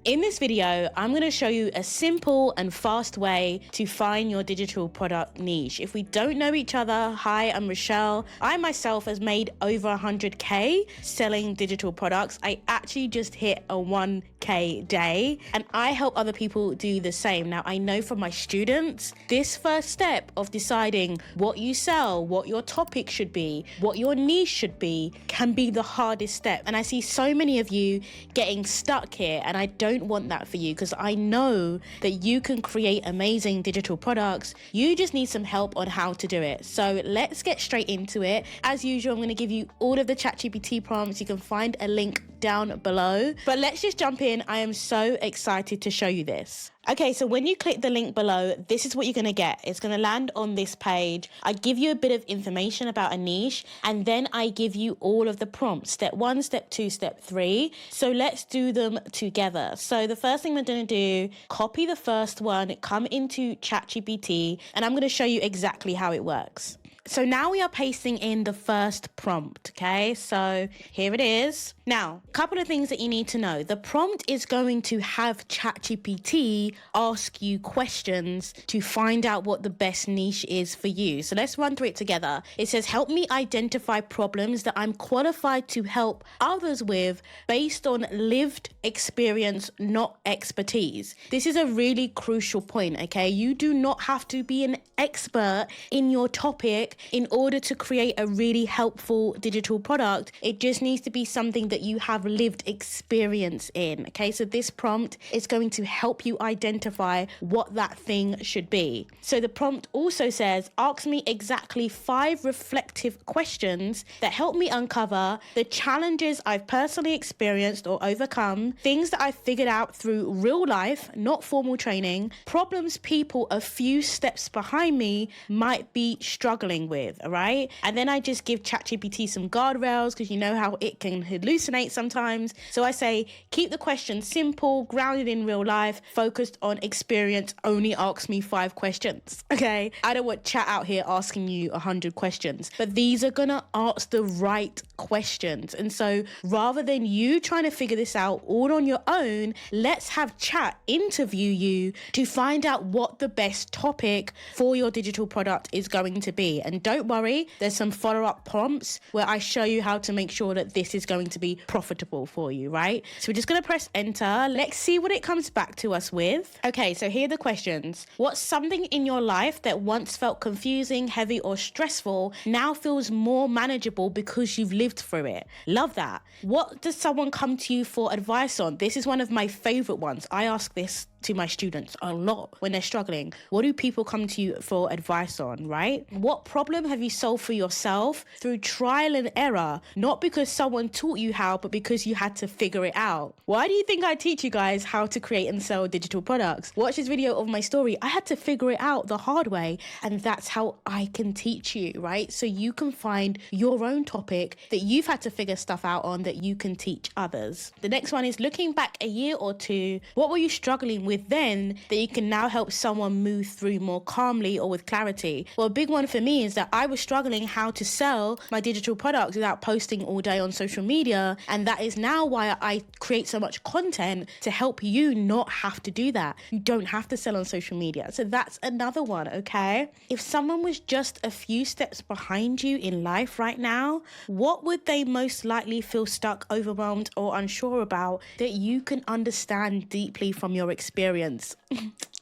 In this video, I'm going to show you a simple and fast way to find your digital product niche. If we don't know each other, hi, I'm Rochelle. I myself has made over 100K selling digital products. I actually just hit a 1K day and I help other people do the same. Now, I know from my students, this first step of deciding what you sell, what your topic should be, what your niche should be, can be the hardest step. And I see so many of you getting stuck here, and I don't want that for you because I know that you can create amazing digital products. You just need some help on how to do it. So let's get straight into it. As usual, I'm going to give you all of the ChatGPT prompts. You can find a link down below, but let's just jump in. I am so excited to show you this. Okay, so when you click the link below, this is what you're going to get. It's going to land on this page. I give you a bit of information about a niche, and then I give you all of the prompts, step 1, step 2, step 3. So let's do them together. So the first thing we're going to do, copy the first one, come into ChatGPT, and I'm going to show you exactly how it works. So now we are pasting in the first prompt, okay? So here it is. Now, a couple of things that you need to know. The prompt is going to have ChatGPT ask you questions to find out what the best niche is for you. So let's run through it together. It says, help me identify problems that I'm qualified to help others with based on lived experience, not expertise. This is a really crucial point, okay? You do not have to be an expert in your topic in order to create a really helpful digital product. It just needs to be something that you have lived experience in, okay? So this prompt is going to help you identify what that thing should be. So the prompt also says, ask me exactly 5 reflective questions that help me uncover the challenges I've personally experienced or overcome, things that I've figured out through real life, not formal training, problems people a few steps behind me might be struggling with, all right? And then I just give ChatGPT some guardrails because you know how it can hallucinate sometimes. So I say, keep the question simple, grounded in real life, focused on experience, only ask me 5 questions, okay? I don't want chat out here asking you 100 questions, but these are gonna ask the right questions. And so rather than you trying to figure this out all on your own, let's have chat interview you to find out what the best topic for your digital product is going to be. And don't worry, there's some follow-up prompts where I show you how to make sure that this is going to be profitable for you, right? So we're just going to press enter. Let's see what it comes back to us with. Okay, so here are the questions. What's something in your life that once felt confusing, heavy, or stressful now feels more manageable because you've lived through it? Love that. What does someone come to you for advice on? This is one of my favorite ones. I ask this to my students a lot when they're struggling. What do people come to you for advice on, right? What problem have you solved for yourself through trial and error? Not because someone taught you how, but because you had to figure it out. Why do you think I teach you guys how to create and sell digital products? Watch this video of my story. I had to figure it out the hard way, and that's how I can teach you, right? So you can find your own topic that you've had to figure stuff out on that you can teach others. The next one is looking back a year or two, what were you struggling with then that you can now help someone move through more calmly or with clarity? Well, a big one for me is that I was struggling how to sell my digital products without posting all day on social media, and that is now why I create so much content to help you not have to do that. You don't have to sell on social media. So that's another one, okay? If someone was just a few steps behind you in life right now, what would they most likely feel stuck, overwhelmed, or unsure about that you can understand deeply from your experience?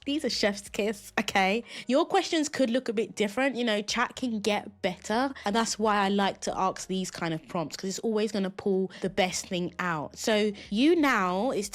These are chef's kiss, okay? Your questions could look a bit different. You know, chat can get better. And that's why I like to ask these kind of prompts, because it's always going to pull the best thing out. So you now, it's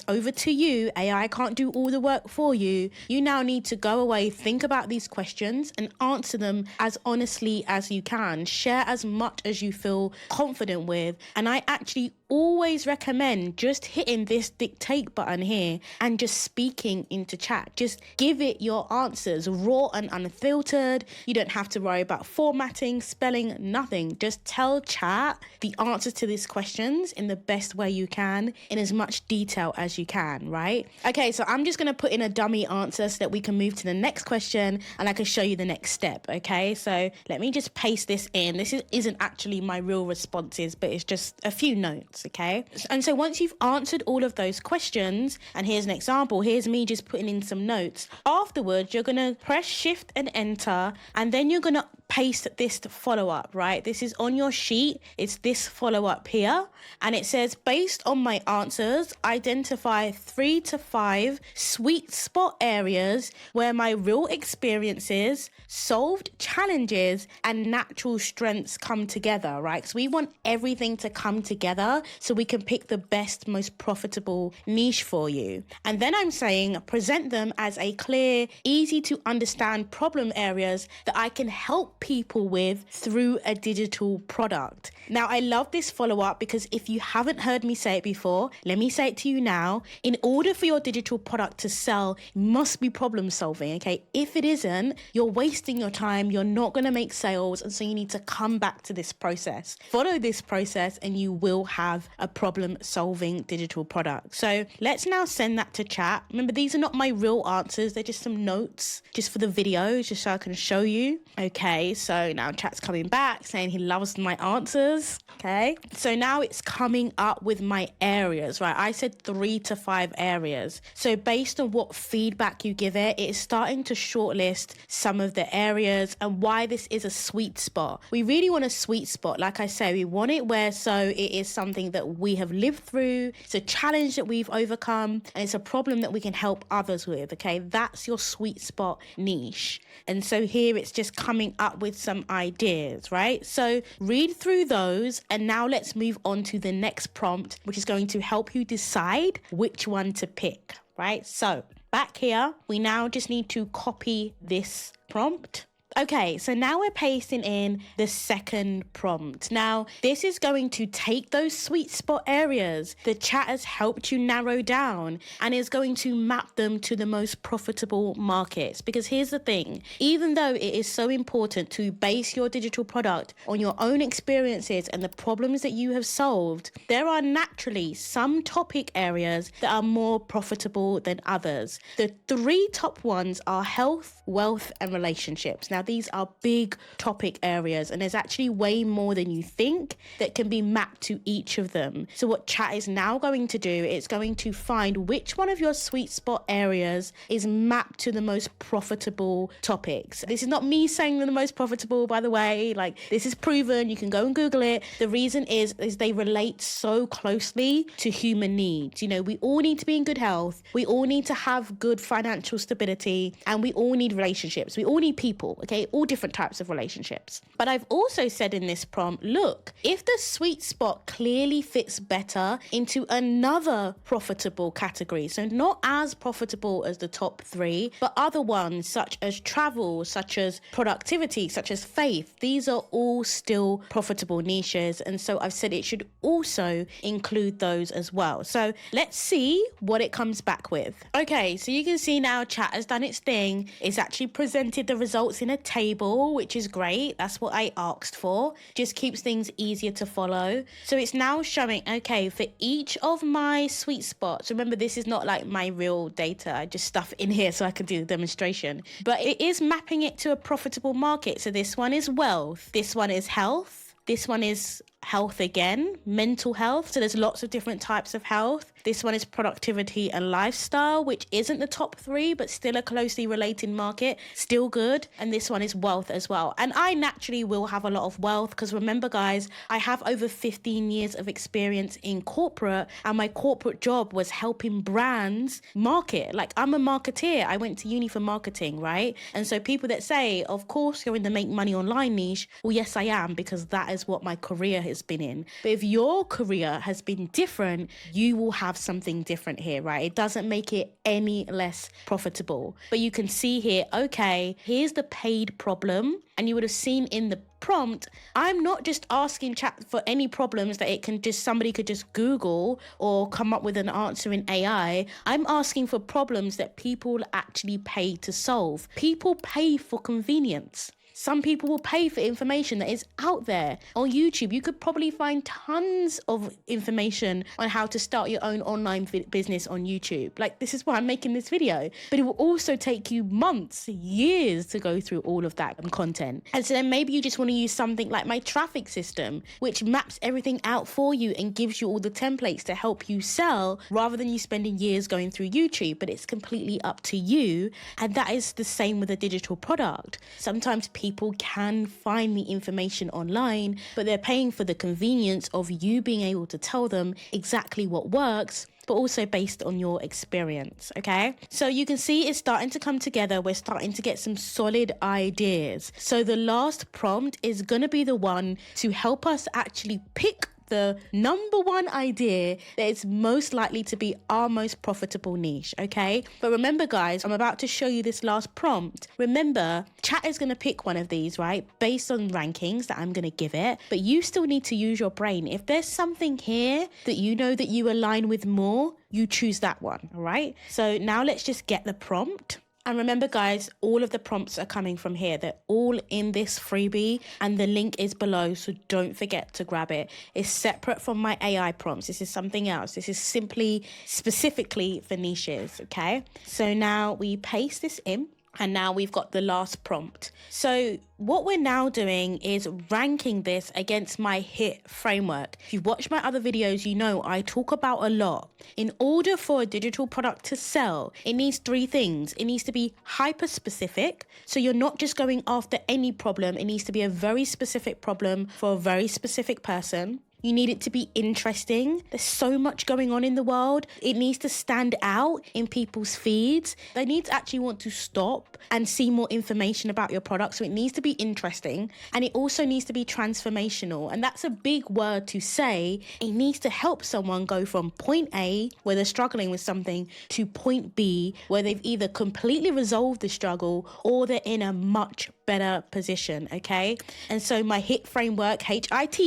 over to you. AI can't do all the work for you. You now need to go away, think about these questions and answer them as honestly as you can. Share as much as you feel confident with. And I actually always recommend just hitting this dictate button here and just speaking into chat. Just give it your answers, raw and unfiltered. You don't have to worry about formatting, spelling, nothing. Just tell chat the answers to these questions in the best way you can, in as much detail as you can, right? Okay, so I'm just going to put in a dummy answer so that we can move to the next question and I can show you the next step, okay? So let me just paste this in. This isn't actually my real responses, but it's just a few notes. products, okay? And so once you've answered all of those questions, and here's an example, here's me just putting in some notes. Afterwards, you're going to press shift and enter, and then you're going to paste this follow-up, right? This is on your sheet. It's this follow-up here. And it says, based on my answers, identify 3 to 5 sweet spot areas where my real experiences, solved challenges, and natural strengths come together, right? So we want everything to come together so we can pick the best, most profitable niche for you. And then I'm saying, present them as a clear, easy to understand problem areas that I can help people with through a digital product. Now, I love this follow-up because if you haven't heard me say it before, let me say it to you now. In order for your digital product to sell, it must be problem solving, okay? If it isn't, you're wasting your time, you're not going to make sales, and so you need to come back to this process. Follow this process and you will have a problem solving digital product. So let's now send that to chat. Remember, these are not my real answers, they're just some notes just for the video, just so I can show you. Okay, so now chat's coming back saying he loves my answers. Okay, so now it's coming up with my areas, right? I said 3 to 5 areas. So based on what feedback you give it, it is starting to shortlist some of the areas and why this is a sweet spot. We really want a sweet spot. Like I say, we want it where so it is something that we have lived through, it's a challenge that we've overcome, and it's a problem that we can help others with, okay? That's your sweet spot niche. And so here it's just coming up with some ideas, right? So read through those, and now let's move on to the next prompt, which is going to help you decide which one to pick, right? So back here, we now just need to copy this prompt. Okay, so now we're pasting in the second prompt. Now, this is going to take those sweet spot areas the chat has helped you narrow down and is going to map them to the most profitable markets. Because here's the thing, even though it is so important to base your digital product on your own experiences and the problems that you have solved, there are naturally some topic areas that are more profitable than others. The 3 top ones are health, wealth, and relationships. Now, these are big topic areas, and there's actually way more than you think that can be mapped to each of them. So what chat is now going to do, it's going to find which one of your sweet spot areas is mapped to the most profitable topics. This is not me saying they're the most profitable, by the way. Like, this is proven. You can go and Google it. The reason is they relate so closely to human needs. You know, we all need to be in good health. We all need to have good financial stability, and we all need relationships. We all need people, okay? All different types of relationships. But I've also said in this prompt, look, if the sweet spot clearly fits better into another profitable category, so not as profitable as the top 3, but other ones such as travel, such as productivity, such as faith, these are all still profitable niches. And so I've said it should also include those as well. So let's see what it comes back with. Okay, so you can see now chat has done its thing. It's actually presented the results in a table, which is great. That's what I asked for. Just keeps things easier to follow. So it's now showing, okay, for each of my sweet spots, remember this is not like my real data, I just stuff in here so I can do the demonstration, but it is mapping it to a profitable market. So this one is wealth, this one is health, this one is health again, mental health. So there's lots of different types of health. This one is productivity and lifestyle, which isn't the top 3, but still a closely related market, still good. And this one is wealth as well. And I naturally will have a lot of wealth because remember, guys, I have over 15 years of experience in corporate, and my corporate job was helping brands market. Like, I'm a marketeer. I went to uni for marketing, right? And so people that say, of course, you're in the make money online niche. Well, yes, I am, because that is what my career has been in. But if your career has been different, you will have something different here, right? It doesn't make it any less profitable. But you can see here, okay, here's the paid problem. And you would have seen in the prompt, I'm not just asking chat for any problems that it can just, somebody could just Google or come up with an answer in AI. I'm asking for problems that people actually pay to solve. People pay for convenience. Some people will pay for information that is out there. On YouTube, you could probably find tons of information on how to start your own online business on YouTube. Like, this is why I'm making this video. But it will also take you months, years to go through all of that content. And so then maybe you just want to use something like my traffic system, which maps everything out for you and gives you all the templates to help you sell, rather than you spending years going through YouTube. But it's completely up to you. And that is the same with a digital product. Sometimes people can find the information online, but they're paying for the convenience of you being able to tell them exactly what works, but also based on your experience, okay? So you can see it's starting to come together. We're starting to get some solid ideas. So the last prompt is gonna be the one to help us actually pick the number one idea that is most likely to be our most profitable niche, okay? But remember, guys, I'm about to show you this last prompt. Remember, chat is going to pick one of these, right? Based on rankings that I'm going to give it, but you still need to use your brain. If there's something here that you know that you align with more, you choose that one, all right? So now let's just get the prompt. And remember, guys, all of the prompts are coming from here. They're all in this freebie and the link is below. So don't forget to grab it. It's separate from my AI prompts. This is something else. This is simply specifically for niches, okay? So now we paste this in. And now we've got the last prompt. So what we're now doing is ranking this against my HIT framework. If you've watched my other videos, you know I talk about a lot. In order for a digital product to sell, it needs three things. It needs to be hyper specific. So you're not just going after any problem. It needs to be a very specific problem for a very specific person. You need it to be interesting. There's so much going on in the world. It needs to stand out in people's feeds. They need to actually want to stop and see more information about your product. So it needs to be interesting. And it also needs to be transformational. And that's a big word to say. It needs to help someone go from point A, where they're struggling with something, to point B, where they've either completely resolved the struggle or they're in a much better position, okay? And so my HIT framework, HIT,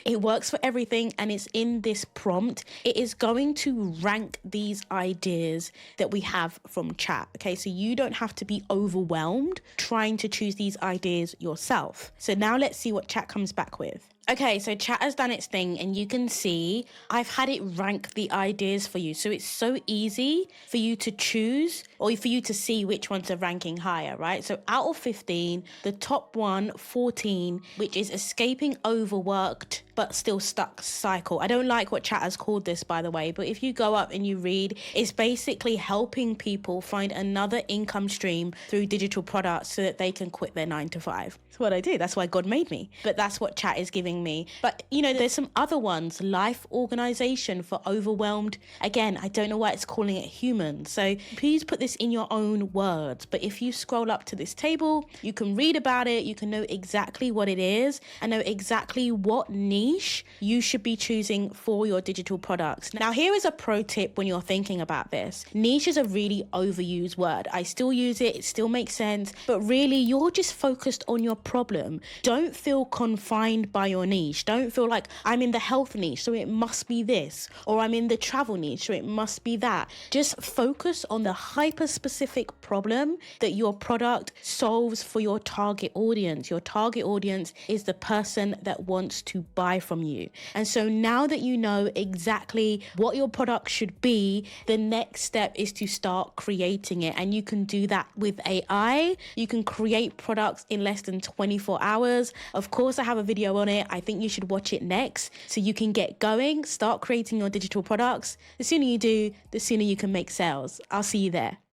it works for everything and it's in this prompt. It is going to rank these ideas that we have from chat, okay? So you don't have to be overwhelmed trying to choose these ideas yourself. So now let's see what chat comes back with. Okay, so chat has done its thing and you can see I've had it rank the ideas for you. So it's so easy for you to choose or for you to see which ones are ranking higher, right? So out of 15, the top one, 14, which is escaping overworked but still stuck cycle. I don't like what chat has called this, by the way, but if you go up and you read, it's basically helping people find another income stream through digital products so that they can quit their 9-to-5. That's what I do. That's why God made me. But that's what chat is giving me. But you know, there's some other ones, life organization for overwhelmed. Again, I don't know why it's calling it human. So please put this in your own words. But if you scroll up to this table, you can read about it. You can know exactly what it is and know exactly what niche you should be choosing for your digital products. Now, here is a pro tip when you're thinking about this. Niche is a really overused word. I still use it. It still makes sense. But really, you're just focused on your problem. Don't feel confined by your niche. Don't feel like I'm in the health niche, so it must be this, or I'm in the travel niche, so it must be that. Just focus on the hyper specific problem that your product solves for your target audience. Your target audience is the person that wants to buy from you. And so now that you know exactly what your product should be, the next step is to start creating it. And you can do that with AI. You can create products in less than 24 hours. Of course, I have a video on it. I think you should watch it next so you can get going, start creating your digital products. The sooner you do, the sooner you can make sales. I'll see you there.